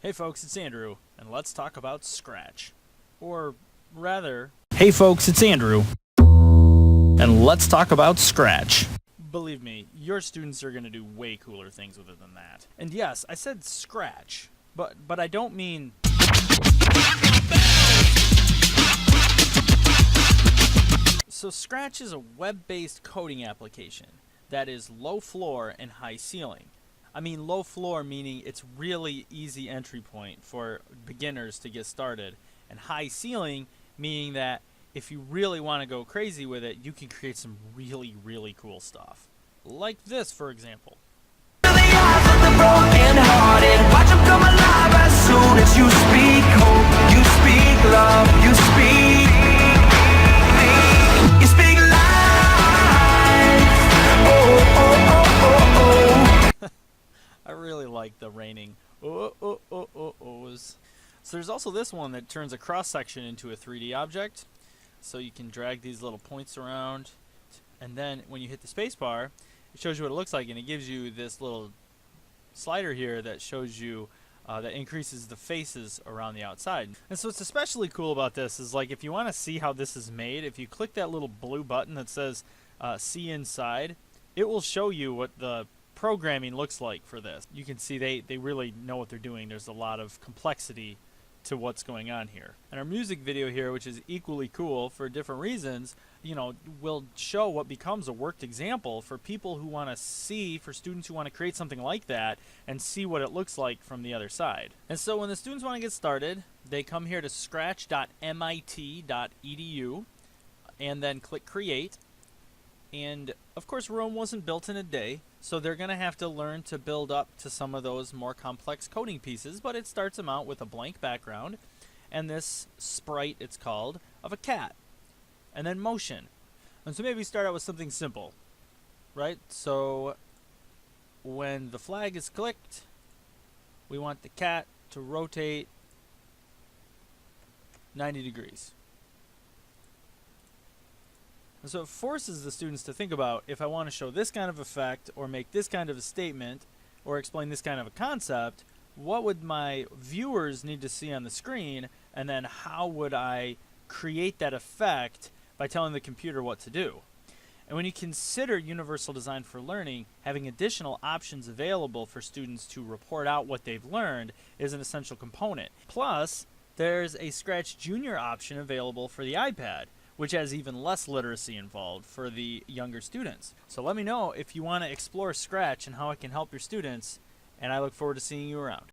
Hey folks, it's Andrew, and let's talk about Scratch. Or rather, hey folks, it's Andrew, and let's talk about Scratch. Believe me, your students are going to do way cooler things with it than that. And yes, I said Scratch, but I don't mean... So Scratch is a web-based coding application that is low floor and high ceiling. I mean low floor meaning it's really easy entry point for beginners to get started, and high ceiling meaning that if you really want to go crazy with it, you can create some really, really cool stuff. Like this, for example. I really like the raining ohs. So there's also this one that turns a cross section into a 3D object. So you can drag these little points around, and then when you hit the space bar, it shows you what it looks like, and it gives you this little slider here that shows you that increases the faces around the outside. And so what's especially cool about this is, like, if you want to see how this is made, if you click that little blue button that says see inside, it will show you what the programming looks like for this. You can see they really know what they're doing. There's a lot of complexity to what's going on here. And our music video here, which is equally cool for different reasons, you know, will show what becomes a worked example for people who want to see, for students who want to create something like that and see what it looks like from the other side. And so when the students want to get started, they come here to scratch.mit.edu and then click create. And of course Rome wasn't built in a day, so they're going to have to learn to build up to some of those more complex coding pieces, but it starts them out with a blank background and this sprite, it's called, of a cat, and then motion. And so maybe start out with something simple, right? So when the flag is clicked, we want the cat to rotate 90 degrees. And so it forces the students to think about, if I want to show this kind of effect or make this kind of a statement or explain this kind of a concept, what would my viewers need to see on the screen, and then how would I create that effect by telling the computer what to do? And when you consider universal design for learning, having additional options available for students to report out what they've learned is an essential component. Plus, there's a Scratch Junior option available for the iPad, which has even less literacy involved for the younger students. So let me know if you want to explore Scratch and how it can help your students, and I look forward to seeing you around.